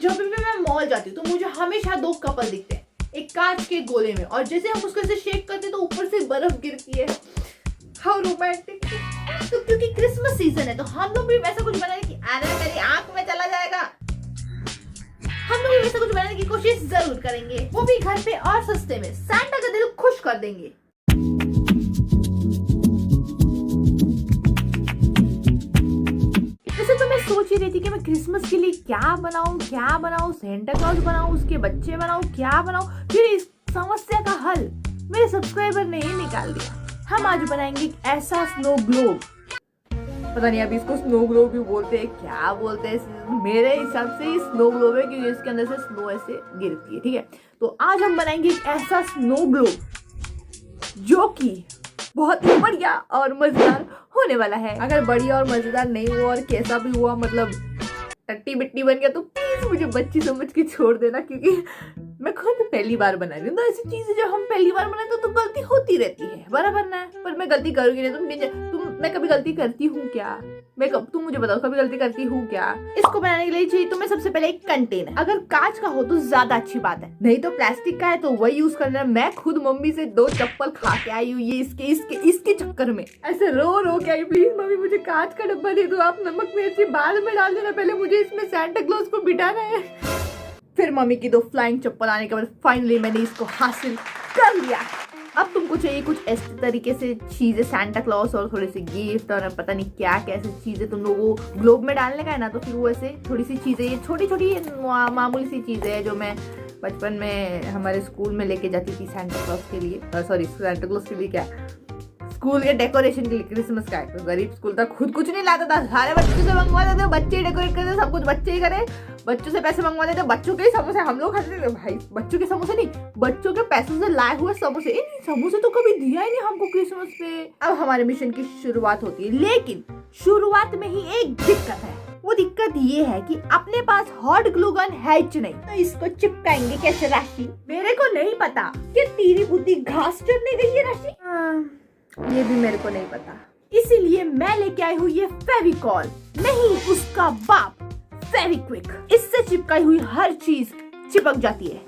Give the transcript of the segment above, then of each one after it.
जब भी मैं मॉल जाती हूँ तो मुझे हमेशा 2 कपल दिखते हैं, एक कांच के गोले में, और जैसे हम उसको ऐसे शेक करते हैं तो ऊपर से बर्फ गिरती है। How romantic. तो क्योंकि क्रिसमस सीजन है तो हम लोग भी वैसा कुछ बनाने की, अरे मेरी आंख में चला जाएगा, हम लोग भी वैसा कुछ बनाने की कोशिश जरूर करेंगे, वो भी घर पे और सस्ते में। सांता का दिल खुश कर देंगे। वैसे तो मैं सोच ही रही थी कि मैं क्रिसमस के लिए क्या बनाऊं, सेंटा क्लॉज बनाऊं, उसके बच्चे बनाऊं, क्या बनाऊं। फिर इस समस्या का हल मेरे सब्सक्राइबर ने ही निकाल दिया। हम आज बनाएंगे एक ऐसा स्नो ग्लोब, पता नहीं अभी इसको स्नो ग्लोब भी बोलते हैं, क्या बोलते हैं, मेरे हिसाब से ही स्नो ग्लोब है क्योंकि इसके अंदर से स्नो ऐसे गिरती है। ठीक है, तो आज हम बनाएंगे एक ऐसा स्नो ग्लोब जो कि बहुत ही बढ़िया और मजेदार होने वाला है। अगर बढ़िया और मजेदार नहीं हुआ और कैसा भी हुआ, मतलब टट्टी बिट्टी बन गया, तो प्लीज मुझे बच्ची समझ के छोड़ देना, क्योंकि मैं खुद पहली बार बना रही हूँ। तो ऐसी चीजें जब हम पहली बार बनाते तो गलती होती रहती है, बराबर ना। पर मैं गलती करूंगी नहीं, मैं कभी गलती करती हूँ क्या? तुम मुझे बताओ, कभी गलती करती हूँ क्या? इसको बनाने के लिए चाहिए तो मैं सबसे पहले एक कंटेनर, अगर कांच का हो तो ज्यादा अच्छी बात है, नहीं तो प्लास्टिक का है तो वही यूज करना। मैं खुद मम्मी से 2 चप्पल खा के आई हूँ ये इसके चक्कर में, ऐसे रो के आई। प्लीज मम्मी मुझे कांच का डब्बा दे दो, आप नमक मिर्ची बाद में डाल देना, पहले मुझे इसमें सांता क्लॉज को बिठाना है। फिर मम्मी की 2 फ्लाइंग चप्पल आने के बाद फाइनली मैंने इसको हासिल कर लिया। अब तुमको चाहिए कुछ इस तरीके से चीजें, सांता क्लॉज और थोड़ी सी गिफ्ट और पता नहीं क्या कैसे चीजें तुम लोगों को ग्लोब में डालने का है ना, तो फिर वो ऐसे थोड़ी सी चीजें, ये छोटी छोटी मामूली सी चीजें हैं जो मैं बचपन में हमारे स्कूल में लेके जाती थी सांता क्लॉज के लिए, सॉरी सांता क्लॉज के लिए क्या, स्कूल के डेकोरेशन के लिए। क्रिसमस का तो गरीब स्कूल था, खुद कुछ नहीं लाता था, सारे बच्चों से मंगवाते थे, बच्चे डेकोरेट करते, सब कुछ बच्चे ही करे, बच्चों से पैसे मंगवाते थे, बच्चों के ही समोसे हम लोग खाते थे भाई, बच्चों के समोसे नहीं, बच्चों के पैसों से लाए हुए समोसे। समोसे तो कभी दिया ही नहीं हमको क्रिसमस पे। अब हमारे मिशन की शुरुआत होती है, लेकिन शुरुआत में ही एक दिक्कत है। वो दिक्कत ये है कि अपने पास हॉट ग्लू गन है नहीं, तो इसको चिपकाएंगे कैसे? राशि मेरे को नहीं पता कि तेरी बुद्धि घास चढ़ने गई है राशि, ये भी मेरे को नहीं पता, इसीलिए मैं लेके आई हूँ ये फेविकॉल, नहीं उसका बाप फेविक्विक। इससे चिपकाई हुई हर चीज चिपक जाती है।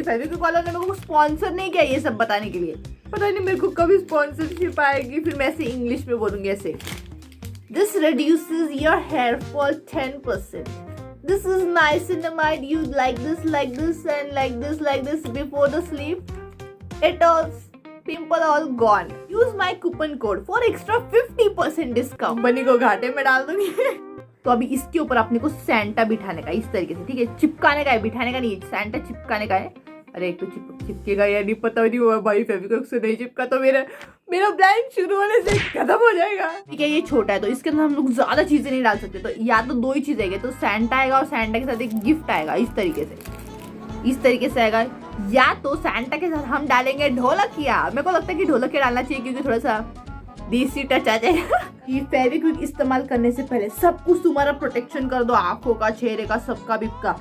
फेविक्विक वालों ने मेरे को स्पॉन्सर नहीं किया ये सब बताने के लिए, पता नहीं मेरे को कभी स्पॉन्सरशिप आएगी। फिर मैं ऐसे इंग्लिश में बोलूंगी ऐसे, this reduces your hair fall 10%. This is niacinamide. You like this and like this before the sleep. It all pimple all gone. Use my coupon code for extra 50% discount. बनी को घाटे में डाल दूंगी। तो अभी इसके ऊपर अपने को सांता बिठाने का इस तरीके से, ठीक है, चिपकाने का है, बिठाने का नहीं, सांता चिपकाने का है। अरे एक तो चिपकेगा या नहीं पता नहीं हुआ भाई, फेविक्विक से नहीं चिपका तो मेरा ब्लैंक शुरू होने से खत्म हो जाएगा। ठीक है, ये छोटा है तो इसके अंदर हम लोग ज्यादा चीजें नहीं डाल सकते, तो या तो 2 ही चीज आएगी, तो सांता आएगा और सांता के साथ एक गिफ्ट आएगा इस तरीके से आएगा, या तो सांता के साथ हम डालेंगे ढोलकिया। मेरे को लगता है कि ढोलकिया डालना चाहिए क्योंकि थोड़ा सा देसी टच आ जाएगा। ये फेविक्विक इस्तेमाल करने से पहले सब कुछ तुम्हारा प्रोटेक्शन कर दो, आंखों का, चेहरे का, सबका बिबका,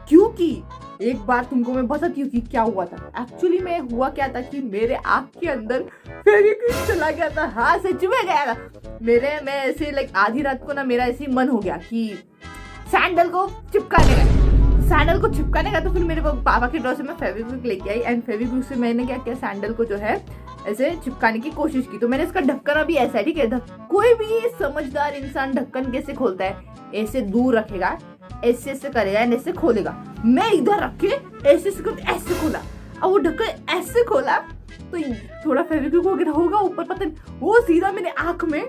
क्योंकि एक बार तुमको मैं बताती हूँ कि क्या हुआ था। एक्चुअली में हुआ क्या था कि मेरे आँख के अंदर फेविक्विक चला गया था। हाँ सच में गया था मैं ऐसे लाइक आधी रात को ना मेरा ऐसे ही मन हो गया कि सैंडल को चिपकाने का, तो फिर मेरे पापा के ड्रॉर से मैं फेविक्विक लेके आई एंड फेविक्विक से मैंने क्या किया, सैंडल को जो है ऐसे चिपकाने की कोशिश की। तो मैंने इसका ढक्कन अभी ऐसा है, ठीक है, कोई भी समझदार इंसान ढक्कन कैसे खोलता है, ऐसे दूर रखेगा, ऐसे करेगा एंड ऐसे खोलेगा। मैं इधर रख के ऐसे खोला, अब वो ढक्कन ऐसे खोला तो थोड़ा फेविक्विक वगैरह होगा ऊपर, पता नहीं, वो सीधा मेरे आंख में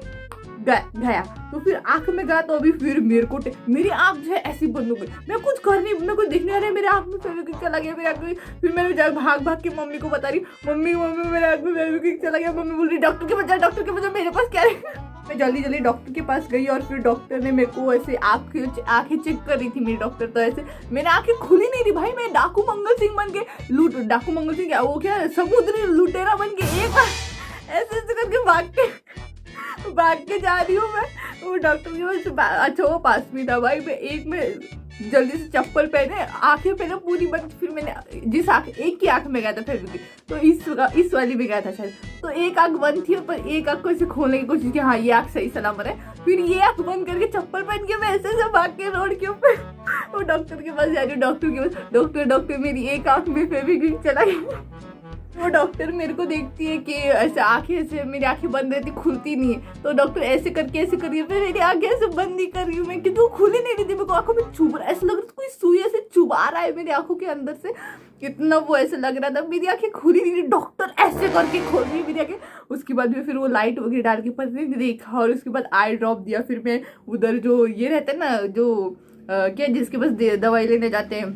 गया। तो फिर आंख में गया तो अभी फिर मेरी आंख जो है ऐसी बंद हो गई, मैं कुछ देख नहीं आ रहा है, मेरे आंख में फेविक्विक चला गया मेरे आंख में। फिर मैंने भाग के मम्मी को बता रही, मम्मी मेरे आंख में फेविक्विक चला गया। मम्मी बोल रही डॉक्टर के पास मेरे पास क्या है। मैं जल्दी डॉक्टर के पास गई और फिर डॉक्टर ने मेरे को ऐसे आंखें चेक कर रही थी मेरी डॉक्टर, तो ऐसे मेरी आंखें खुली नहीं रही भाई। मैं डाकू मंगल सिंह बन के डाकू मंगल सिंह क्या, वो क्या समुद्री लुटेरा बन के एक ऐसे करके भाग के जा रही हूँ मैं। वो डॉक्टर के पास, अच्छा वो पास में था भाई, मैं जल्दी से चप्पल पहने, आंखें पहने पूरी बंद। फिर मैंने जिस आंख, एक ही आंख में गया था फेविक्विक, तो इस वाली में गया था शायद, तो एक आंख बंद थी पर एक आंख को ऐसे खोलने की कोशिश की, हाँ ये आंख सही सलामत है। फिर ये आंख बंद करके चप्पल पहन के मैं ऐसे भाग के रोड के ऊपर वो डॉक्टर के पास जा रही हूँ। डॉक्टर के पास, डॉक्टर मेरी एक आंख में फेविक्विक चला गया। वो डॉक्टर मेरे को देखती है कि ऐसे आंखें से, मेरी आंखें बंद रहती, खुलती नहीं है, तो डॉक्टर ऐसे करके ऐसे करिए, फिर मेरी आंखें ऐसे बंद नहीं कर रही हूँ मैं, क्योंकि वो खुल ही नहीं रही थी। मेरे को आंखों में चुभ रहा है, ऐसा लग रहा था कोई सुई ऐसे चुभा रहा है मेरी आंखों के अंदर से, इतना वो ऐसे लग रहा था। मेरी आंखें खुली नहीं, डॉक्टर ऐसे करके खोल रही मेरी आंखें। उसके बाद में फिर वो लाइट वगैरह डाल के पता नहीं देखा, और उसके बाद आई ड्रॉप दिया। फिर मैं उधर जो ये रहता है ना, जो क्या जिसके पास दवाई लेने जाते हैं,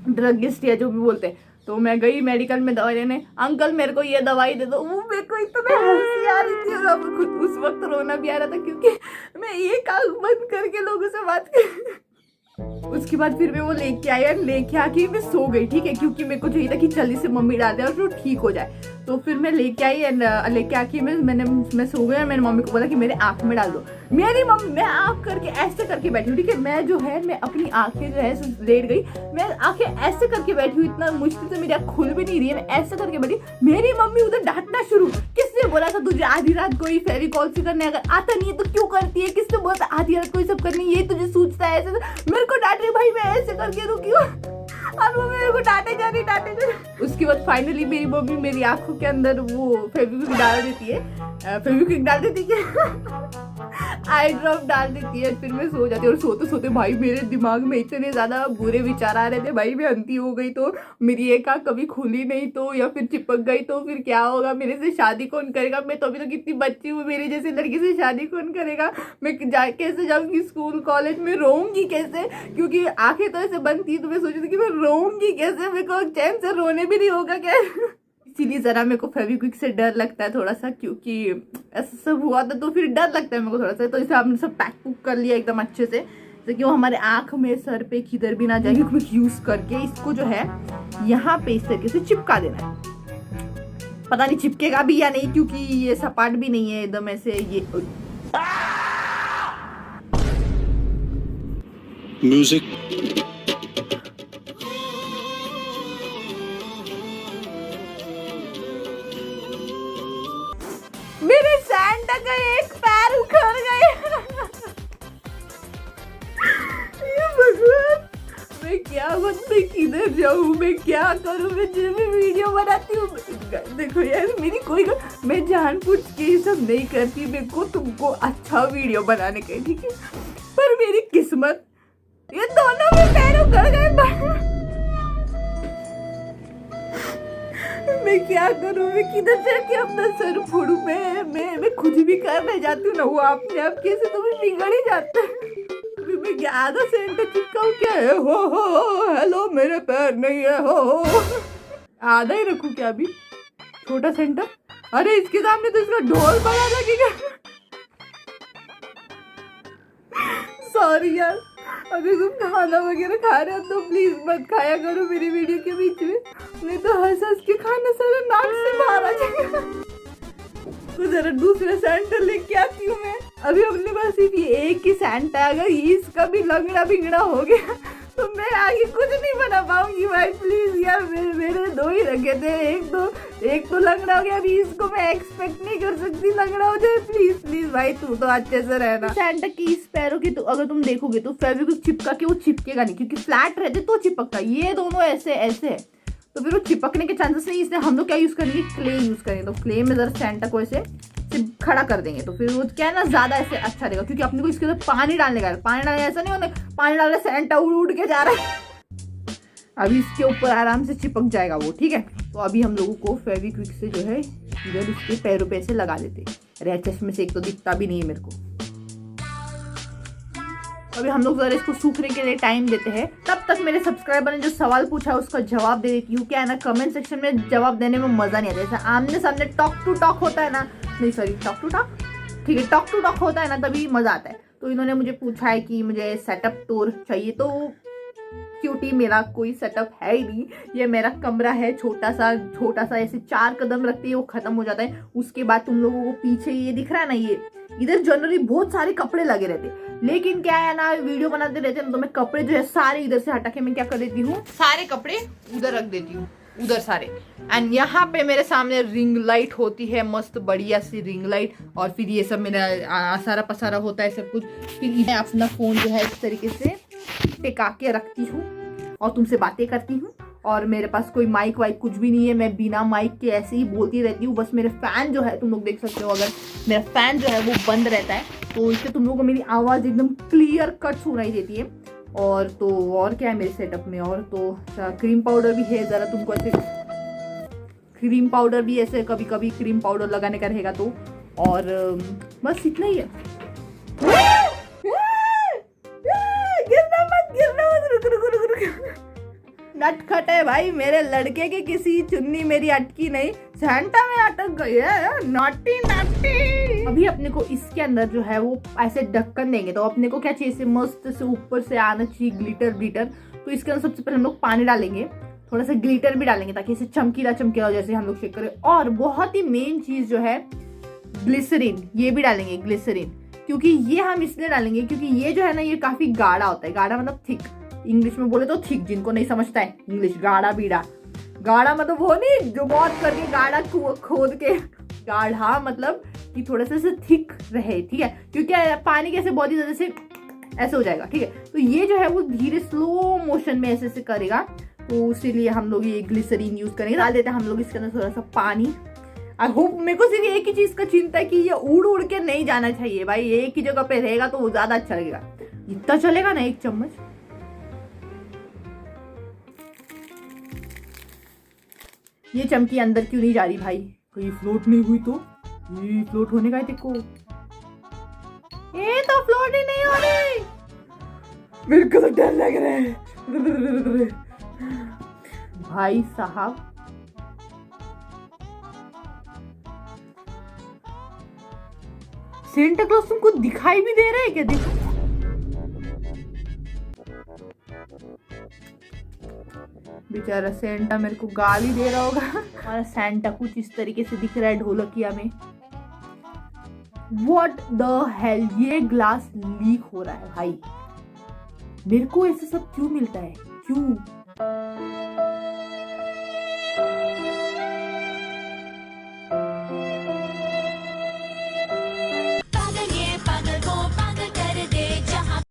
ड्रगिस्ट या जो भी बोलते हैं, तो मैं गई मेडिकल में दवाई लेने। अंकल मेरे को ये दवाई दे दो। वो मेरे को इतना हंसी आ रही थी, और खुद उस वक्त रोना भी आ रहा था, क्योंकि मैं एक आंख बंद करके लोगों से बात कर। उसके बाद फिर मैं वो लेके आई, और लेके आके मैं सो गई, ठीक है, क्योंकि मेरे को चाहिए था कि जल्दी से मम्मी डाल दे और वो ठीक हो जाए। तो फिर मैं लेके आई, लेके आके मैं सो गई। मैंने मम्मी को बोला कि मेरे आंख में डाल दो। मेरी मम्मी, मैं आंख करके ऐसे करके बैठी हूँ, ठीक है, मैं जो है, मैं अपनी आंखें जो है लेट गई, मैं आंखें ऐसे करके बैठी हूँ, इतना मुश्किल से मेरी आंख खुल भी नहीं रही है, मैं ऐसे करके बैठी। मेरी मम्मी उधर डांटना शुरू, किसने बोला था तुझे आधी रात कोई फेविकॉल से करने, अगर आता नहीं है तो क्यों करती है, किसने बोला था आधी रात कोई सब करनी, ये तुझे सूझता है ऐसे। मेरे को डांट रही, भाई मैं ऐसे करके रुकी हूँ, और वो मेरे को डांटे जा रही। उसके बाद फाइनली मेरी मम्मी मेरी आंखों के अंदर वो फेविक्विक डाल देती है, फेविक्विक डाल देती है, आई ड्रॉप डाल देती है। फिर मैं सो जाती हूँ, और सोते सोते भाई मेरे दिमाग में इतने ज्यादा बुरे विचार आ रहे थे, भाई मैं अंधी हो गई तो, मेरी एक आंख कभी खुली नहीं तो, या फिर चिपक गई तो फिर क्या होगा, मेरे से शादी कौन करेगा, मैं तो अभी तो कितनी बच्ची हूँ, मेरी जैसी लड़की से शादी कौन करेगा, मैं कैसे जाऊंगी स्कूल कॉलेज में, रोऊंगी कैसे, क्योंकि आंखें तो ऐसे बंद थी, तो मैं सोची थी कि मैं रोऊंगी कैसे, मेरे को चैन से रोने भी नहीं होगा क्या। इसीलिए जरा मेरे को फेविक्विक से डर लगता है थोड़ा सा, क्योंकि ऐसा सब हुआ था तो फिर डर लगता है मेरे को थोड़ा सा। तो इसे हमने सब पैक पुक कर लिया एकदम अच्छे से, ताकि वो हमारे आंख में, सर पे किधर भी ना जाए। यूज करके इसको जो है यहाँ पे इस तरीके से चिपका देना है। पता नहीं चिपकेगा भी या नहीं, क्योंकि ये सपाट भी नहीं है एकदम ऐसे। ये म्यूजिक मेरे सैंटा का एक पैर उखड़ गए। ये भगवान, मैं क्या मैं किधर जाऊँ, मैं क्या करूँ, मैं जो भी वीडियो बनाती हूँ। देखो यार, मेरी कोई, मैं जानबूझ के ये सब नहीं करती, मेरे को तुमको अच्छा वीडियो बनाने का, ठीक है, पर मेरी किस्मत, ये दोनों में पैर उखड़ गए। मैं क्या करूँ, मैं किधर जाके अपना सर फोड़ू, मैं खुद भी करने जाती हूँ ना, वो अपने आप कैसे तो मैं बिगड़ ही जाता है। मैं क्या आधा सेंटर चिपकाऊँ क्या है, हो हेलो मेरे पैर नहीं है, हो आधा ही रखूँ क्या अभी, छोटा सेंटर। अरे इसके सामने तो इसका ढोल बना लगेगा। सॉरी यार, अगर तुम खाना वगैरह खा रहे हो तो प्लीज मत खाया करो मेरी वीडियो के बीच में, नहीं तो हंस हंस के खाना सारा नाक से बाहर आ जाएगा। तो जरा दूसरा सैंटा लेके आती हूँ मैं। अभी अपने पास सिर्फ ये एक ही सैंटा है, अगर इसका भी लंगड़ा बिगड़ा हो गया तो मैं आगे कुछ नहीं बना पाऊंगी भाई। प्लीज यार, मेरे दो ही रखे थे, एक तो लंगड़ा हो गया, अभी इसको मैं एक्सपेक्ट नहीं कर सकती लंगड़ा हो जाए। प्लीज प्लीज भाई, तू तो अच्छे से रहना। सैंटा की इस पैरों की तो अगर तुम देखोगे तो फेविक्विक चिपका के वो चिपकेगा नहीं, क्योंकि फ्लैट रहते तो चिपकता, ये दोनों ऐसे ऐसे है तो फिर वो चिपकने के चांसेस नहीं। इसलिए हम लोग क्या यूज करेंगे, क्ले यूज करेंगे। तो क्ले में जरा सैंटा को ऐसे खड़ा कर देंगे, तो फिर वो क्या है ना, ज्यादा ऐसे अच्छा रहेगा, क्योंकि अपने को इसके अंदर पानी डालने का, पानी डालने ऐसा नहीं होने, पानी डालने सैंटा उड़ के जा रहा है। अभी इसके ऊपर आराम से चिपक जाएगा वो, ठीक है। तो अभी हम लोगों को फेविक्विक से जो है इधर इसके पैरों पे ऐसे लगा देते। अरे चश्मे से एक तो दिखता भी नहीं है मेरे को। अभी हम लोग जरा इसको सूखने के लिए टाइम देते हैं। तब तक मेरे सब्सक्राइबर ने जो सवाल पूछा है उसका जवाब दे देती हूँ। क्या है ना, कमेंट सेक्शन में जवाब देने में मजा नहीं आता, जैसे आमने सामने टॉक टू टॉक होता है ना, नहीं सॉरी टॉक टू टॉक, ठीक है, टॉक टू टॉक होता है ना, तभी मजा आता है। तो इन्होंने मुझे पूछा है कि मुझे सेटअप टूर चाहिए, तो क्योंकि मेरा कोई सेटअप है ही नहीं, ये मेरा कमरा है छोटा सा ऐसे 4 कदम रखते हैं वो खत्म हो जाता है। उसके बाद तुम लोगों को पीछे ये दिख रहा है ना, ये इधर जनरली बहुत सारे कपड़े लगे रहते, लेकिन क्या है ना, वीडियो बनाते रहते हैं तो मैं कपड़े जो है सारे इधर से हटा के मैं क्या कर देती हूँ, सारे कपड़े उधर रख देती हूँ, उधर सारे। एंड यहाँ पे मेरे सामने रिंग लाइट होती है, मस्त बढ़िया सी रिंग लाइट। और फिर ये सब मेरा सारा पसारा होता है सब कुछ। फिर मैं अपना फोन जो है इस तरीके से टिका के रखती हूँ और तुमसे बातें करती हूँ। और मेरे पास कोई माइक वाइक कुछ भी नहीं है, मैं बिना माइक के ऐसे ही बोलती रहती हूँ। बस मेरे फैन जो है, तुम लोग देख सकते हो, अगर मेरा फैन जो है वो बंद रहता है तो इससे तुम लोगों को मेरी आवाज़ एकदम क्लियर कट सुनाई देती है। और तो और क्या है मेरे सेटअप में, और तो क्रीम पाउडर भी है, ज़रा तुमको ऐसे क्रीम पाउडर भी ऐसे कभी कभी क्रीम पाउडर लगाने का रहेगा तो। और बस इतना ही है। गिरना मत, रुक रुक रुक रुक। नटखट है भाई मेरे लड़के की, किसी चुन्नी मेरी अटकी नहीं, सेंटा में अटक गई है। Naughty naughty. अभी अपने को इसके अंदर जो है वो ऐसे ढक्कन देंगे, तो अपने को क्या चाहिए, मस्त से ऊपर से आना चाहिए ग्लिटर ग्लिटर। तो इसके अंदर सबसे पहले हम लोग पानी डालेंगे, थोड़ा सा ग्लिटर भी डालेंगे ताकि इसे चमकीला चमकीला जैसे हम लोग चेक करें। और बहुत ही मेन चीज जो है ग्लिसरीन, ये भी डालेंगे ग्लिसरीन। क्योंकि ये हम इसलिए डालेंगे क्योंकि ये जो है ना ये काफी गाढ़ा होता है। गाढ़ा मतलब थिक, इंग्लिश में बोले तो थिक, जिनको नहीं समझता है इंग्लिश, गाढ़ा बीड़ा। गाढ़ा मतलब वो नहीं जो मौत करके गाढ़ा खोद के, गाढ़ा मतलब कि थोड़ा सा से थिक रहे, ठीक है। क्योंकि पानी कैसे बहुत ही ज्यादा से ऐसे हो जाएगा, ठीक है। तो ये जो है वो धीरे स्लो मोशन में ऐसे करेगा, तो इसीलिए हम लोग ये ग्लिसरीन यूज करेंगे। डाल देते हैं हम लोग इसके अंदर थोड़ा सा पानी। आई होप, मेरे को सिर्फ एक ही चीज का चिंता है कि ये उड़ उड़ के नहीं जाना चाहिए भाई, एक ही जगह पे रहेगा तो वो ज्यादा अच्छा लगेगा। इतना चलेगा ना, एक चम्मच। ये चमकी अंदर क्यों नहीं जा रही भाई, कहीं फ्लोट नहीं हुई तो? ये फ्लोट होने का है देखो, ये तो फ्लोट ही नहीं हो रही। मेरे को तो डर लग रहा है भाई साहब। सेंटा क्लॉज तुमको दिखाई भी दे रहा है क्या? देखो, बेचारा सेंटा मेरे को गाली दे रहा होगा। हमारा सेंटा कुछ इस तरीके से दिख रहा है ढोलकिया में। What the hell, ये ग्लास लीक हो रहा है भाई। मेरे को ऐसे सब क्यों मिलता है, क्यों?